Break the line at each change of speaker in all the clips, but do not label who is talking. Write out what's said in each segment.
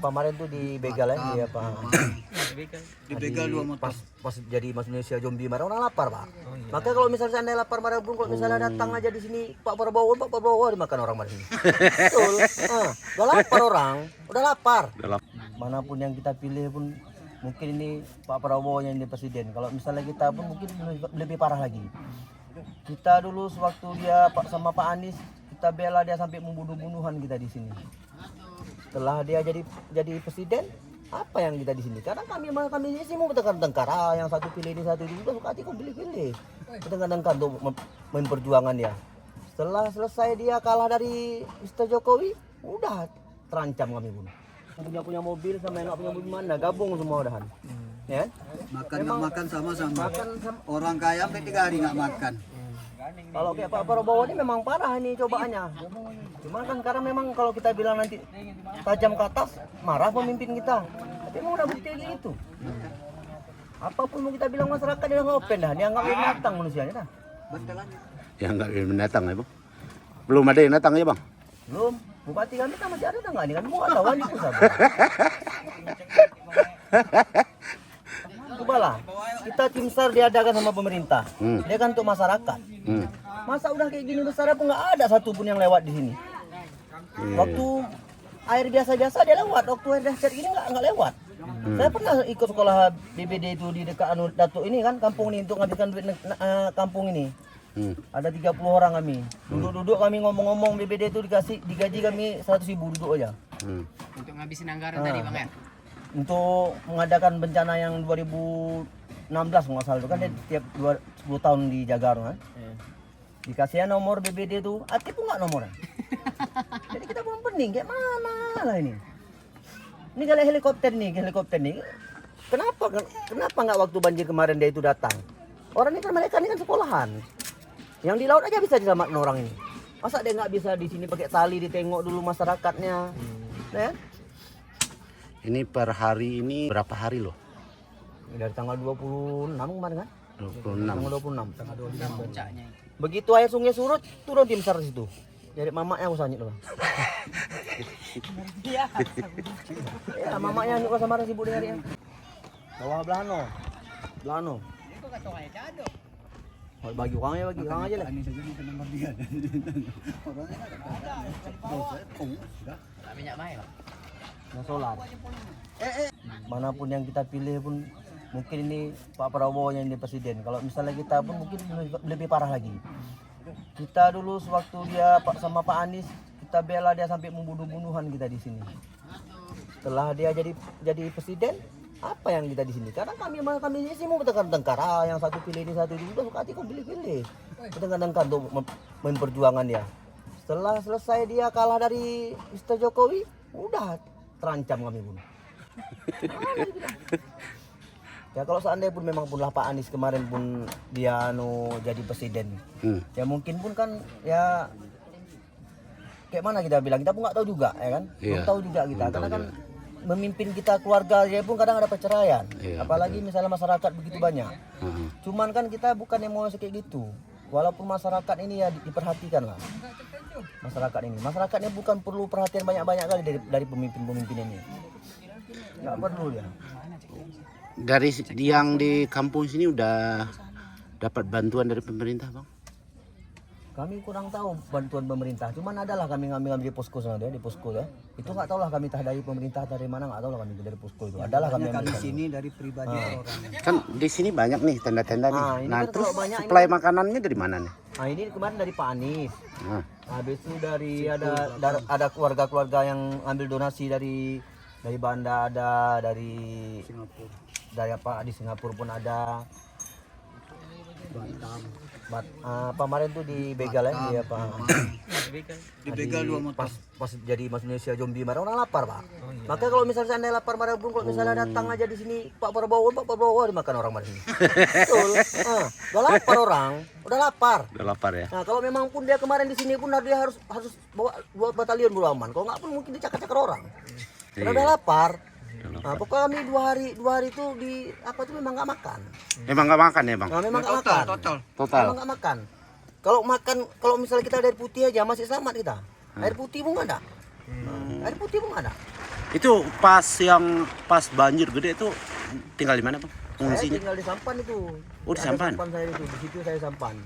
Kemarin tuh di begal ya dia Pak.
Di begal 2 motor.
Pas jadi Mas Indonesia zombie marah orang lapar Pak. Makanya kalau misalnya anda lapar marah pun kalau misalnya datang aja di sini Pak Prabowo dimakan orang marah ini. Betul. Udah lapar orang, udah lapar. Manapun yang kita pilih pun mungkin ini Pak Prabowo yang jadi presiden. Kalau misalnya kita pun mungkin lebih parah lagi. Kita dulu sewaktu dia sama Pak Anies kita bela dia sampai membunuh-bunuhan kita di sini. Setelah dia jadi presiden, apa yang kita di sini? Karena kami ini sih mau bertengkar-tengkar. Yang satu pilih ini satu juga suka hati kok pilih-pilih. Bertengkar-tengkar untuk memperjuangkan dia. Setelah selesai dia kalah dari Mr. Jokowi, udah terancam kami pun. Punya mobil sama yang nggak punya mobil mana gabung semua udahan. Ya?
Makan sama-sama. Orang kaya sampai 3 hari nggak makan.
Kalau kayak Pak Prabowo ini memang parah ini cobaannya. Cuma kan karena memang kalau kita bilang nanti tajam ke atas, marah pemimpin kita. Tapi memang udah bukti gitu. Apapun mau kita bilang masyarakat dia nggak open dah, dia nggak binatang manusianya dah.
Betul aja.
Ya nggak binatang ya bang. Belum ada yang datang ya bang.
Belum. Bupati kami kan masih ada nggak ini kan mau tahu wali pusat. Cobalah, kita tim SAR diadakan sama pemerintah. Dia kan untuk masyarakat. Masa udah kayak gini besar pun nggak ada satupun yang lewat di sini. Waktu air biasa-biasa dia lewat, waktu air dahsyat gini nggak lewat. Saya pernah ikut sekolah BBD itu di dekat Datuk ini kan, kampung ini untuk ngabikan duit kampung ini. Ada 30 orang kami. Duduk-duduk kami ngomong-ngomong BBD itu digaji kami 100.000 duduk aja.
Untuk ngabisin anggaran tadi bang ya?
Untuk mengadakan bencana yang 2016 nggak salah itu kan dia tiap 10 tahun dijaga kan. Dikasih nomor BBD itu, aktif pun nggak nomornya. Jadi kita pun pening kayak mana lah ini. Ini kalau helikopter nih. Kenapa nggak waktu banjir kemarin dia itu datang? Orang ini kan mereka ini kan sekolahan. Yang di laut aja bisa diselamatkan orang ini. Masa dia nggak bisa di sini pakai tali ditengok dulu masyarakatnya? Ya?
Ini per hari ini berapa hari loh?
Dari tanggal 26 kemarin kan?
26.
Tanggal 26.
Tanggal 26 puncaknya itu.
Begitu air sungai surut, turun tim SAR situ. Jadi mamaknya aku sanyit loh. Ya, mamaknya anu sama orang sibuk dengan dia. Bawah Belano.
Itu kata kayak jado.
Bagi uangnya bagi uang aja lah.
Ini saja makan nomor 3. Orangnya ada.
Minyak main lah.
Yang solar. Manapun yang kita pilih pun mungkin ini Pak Prabowo yang jadi presiden. Kalau misalnya kita pun mungkin lebih parah lagi. Kita dulu sewaktu dia sama Pak Anies kita bela dia sampai membunuh-bunuhan kita di sini. Setelah dia jadi presiden, apa yang kita di sini? Karena kami ini sih mau bertengkar-tengkar. Yang satu pilih ini satu juga suka hati kok pilih-pilih. Bertengkar-tengkar untuk memperjuangkan dia. Setelah selesai dia kalah dari Mr. Jokowi, udah terancam kami pun. Ya kalau seandainya pun memang punlah Pak Anies kemarin pun dia jadi presiden, ya mungkin pun kan ya kayak mana kita bilang, kita pun nggak tahu juga ya kan, belum tahu juga kita karena kan memimpin kita keluarga dia pun kadang ada perceraian, apalagi misalnya masyarakat begitu banyak. Cuman kan kita bukan yang mau kayak gitu, walaupun masyarakat ini ya diperhatikan lah. Masyarakatnya bukan perlu perhatian banyak-banyak kali dari pemimpin ini. Nggak perlu ya.
Dari yang di kampung sini udah dapat bantuan dari pemerintah bang?
Kami kurang tahu bantuan pemerintah, cuman adalah kami ngambil di posko sana di posko ya. Itu nggak tahu lah kami entah dari pemerintah dari mana, nggak tahu lah kami dari posko itu. Adalah kami
di sini dari pribadi orang.
Kan di sini banyak nih tenda-tenda nih. Nah
kan
terus
banyak
suplai makanannya dari mana nih?
Nah ini kemarin dari Pak Anies. Habis itu dari ada keluarga-keluarga yang ambil donasi dari Banda, ada dari
Singapura.
Dari apa di Singapura pun ada. Kemarin tuh di begal ya dia Pak.
Di begal 2 motor.
Pas jadi Mas Indonesia zombie marah orang lapar Pak. Makanya kalau misalnya anda lapar marah pun kalau misalnya datang aja di sini Pak Prabowo dimakan orang marah ini. Betul. Udah lapar orang, udah lapar.
Udah lapar ya?
Nah kalau memang pun dia kemarin di sini pun dia harus bawa 2 batalion bulu aman. Kalau nggak pun mungkin dicakar-cakar orang. Karena udah lapar. Nah, pokoknya kami dua hari itu di apa itu memang nggak makan.
Emang nggak makan ya bang?
Nah, memang nggak makan.
Total.
Total.
Memang nggak makan. Kalau misalnya kita dari putih aja masih selamat kita. Air putih pun nggak ada. Air putih pun nggak ada.
Itu pas banjir gede itu tinggal di mana, Bang?
Saya
Pengungsinya?
tinggal di Sampan itu.
Oh, di
Ada
Sampan.
Saya itu, di situ saya Sampan.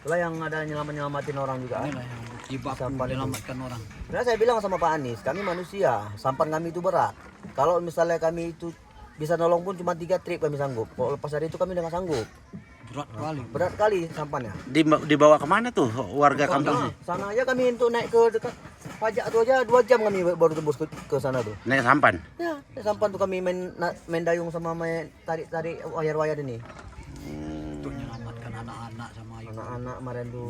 Itulah yang ada nyelamatin orang juga.
Inilah yang tiba
Sampan itu.
menyelamatkan orang.
Sebenarnya saya bilang sama Pak Anies, kami manusia, sampan kami itu berat. Kalau misalnya kami itu bisa nolong pun cuma 3 trip kami sanggup. Kalau lepas dari itu kami udah nggak sanggup.
Berat kali.
Berat kali sampannya.
Dibawa kemana tuh warga kampung?
Sana aja kami untuk naik ke dekat pajak itu aja 2 jam kami baru tembus ke sana tuh.
Naik sampan.
Ya, di sampan tuh kami main dayung sama main tarik wayar-wayar ini.
Untuk menyelamatkan anak-anak sama ibu.
Anak-anak kemarin tuh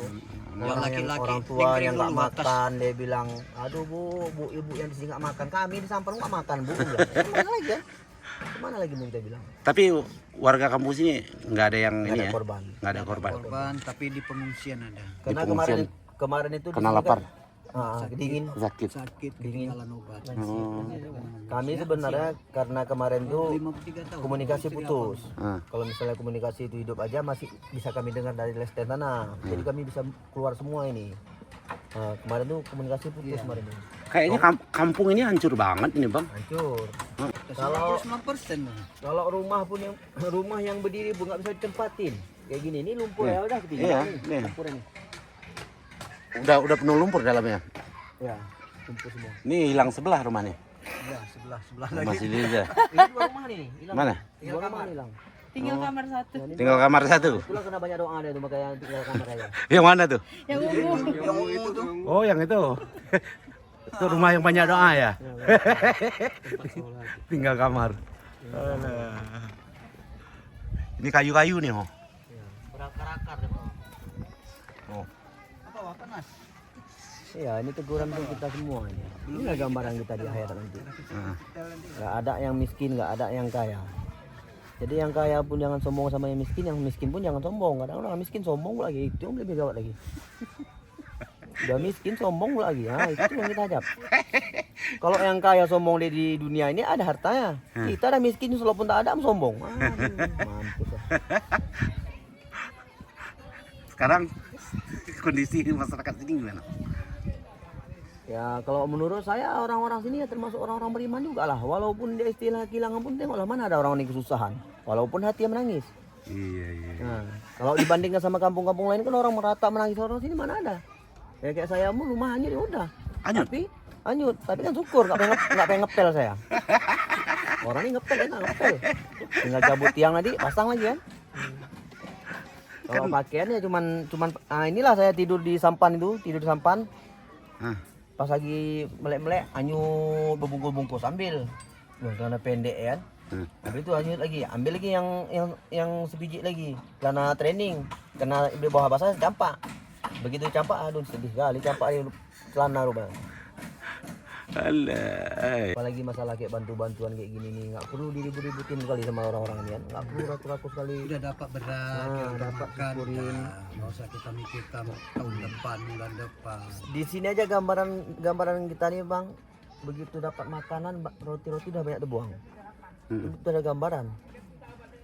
Yang laki-laki,
orang tua
pikirin
yang nggak
dulu atas.
makan, dia bilang, aduh bu ibu yang di sini nggak makan, kami di sampan nggak makan bu. Dia bilang, Kemana lagi ya? Kemana lagi mau kita bilang?
Tapi warga kampung sini nggak ada yang
Nggak
ini
ada
ya?
korban.
Nggak ada korban.
Korban tapi di pengungsian ada.
Karena
pengungsian.
kemarin itu di
Kena
sini
lapar.
dingin.
Sakit.
Sakit
Dingin.
ketinggalan obat.
Oh.
Kami sebenarnya karena kemarin tuh
53 tahun.
komunikasi putus.
Ah.
Kalau misalnya komunikasi itu hidup aja masih bisa kami dengar dari Lesten sana. Jadi kami bisa keluar semua ini. Nah, kemarin tuh komunikasi putus kemarin tuh.
Kayaknya kampung ini hancur banget ini, Bang.
Hancur.
Kalau 100%
Kalau rumah yang berdiri pun nggak bisa ditempatin. Kayak gini, ini lumpur ya udah ketinggalan
Iya,
nih.
nih.
Lumpur ini.
Udah penuh lumpur dalamnya.
Ya, lumpur semua.
Ini hilang sebelah rumahnya.
ya sebelah lagi.
Masih Liza.
Ini dua rumah nih, hilang.
Mana?
Dua rumah nih hilang.
Tinggal kamar satu.
Ya, ini
Tinggal kamar satu.
itulah kena banyak doa deh tuh makanya tinggal kamar aja.
Yang mana tuh?
Yang umum.
Yang ungu tuh.
Oh, yang itu. Itu rumah yang banyak doa ya. Tinggal kamar. Alah. Ini kayu-kayu nih, oh.
Berakar-akar deh, Bang.
Oh.
Apa panas?
Iya, ini teguran untuk kita semua ini. Inilah gambaran kita di akhirat nanti.
Nah.
Gak ada yang miskin, gak ada yang kaya. Jadi yang kaya pun jangan sombong sama yang miskin pun jangan sombong. Kadang orang miskin sombong lagi, itu yang lebih gawat lagi. Udah miskin sombong lagi, nah itu yang kita hadap. Kalau yang kaya sombong di dunia ini ada hartanya. Kita ada miskin walaupun tak ada sombong. Aduh, mampus.
Sekarang kondisi masyarakat sini gimana?
Ya kalau menurut saya orang-orang sini ya termasuk orang-orang beriman juga lah. Walaupun dia istilah kehilangan pun tengoklah mana ada orang ini kesusahan. Walaupun hati yang menangis.
Iya, iya.
Nah, kalau dibandingkan sama kampung-kampung lain kan orang merata menangis, orang sini mana ada. Ya kayak saya pun rumah hanyut ya udah.
Hanyut?
Tapi kan syukur nggak pengen ngepel saya. Orang ini ngepel kan ngepel. Tinggal cabut tiang nanti pasang lagi kan. Kalau pakaian ya cuman inilah saya tidur di sampan.
Hah.
Pas lagi melek-melek hanyut berbungkus-bungkus ambil. Karena pendek ya kan. Habis itu hanyut lagi, ambil lagi yang sebiji lagi. Karena training, karena di bawah basah campak. Begitu campak, aduh sedih sekali campak di celana rupanya.
Alah.
Apalagi masalah kayak bantuan kayak gini nih, nggak perlu diribut-ributin kali sama orang-orang ini kan. Nggak perlu ragu-ragu sekali.
Udah dapat beras,
Nah,
kita
dapat
makan.
syukurin.
Nggak usah kita mikirkan tahun depan, bulan depan.
Di sini aja gambaran kita nih bang, begitu dapat makanan roti-roti udah banyak dibuang. Itu ada gambaran.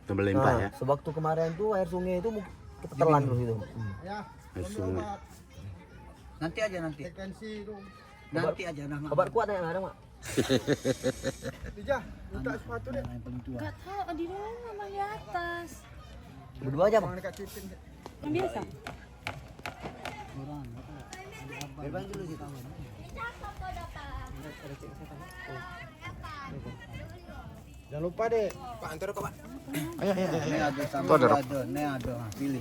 Itu berlimpah ya.
Sewaktu kemarin tuh air sungai itu ketelan terus itu.
Sungai.
Nanti aja nanti. Nanti aja nah.
Obat kuat yang ada mak.
Gak tahu di rumah emang di atas.
Berdua aja bang.
Yang biasa.
Ayo, ayo, ayo.
Ini ada
Itu ada
sama ada, ini ada. Pilih.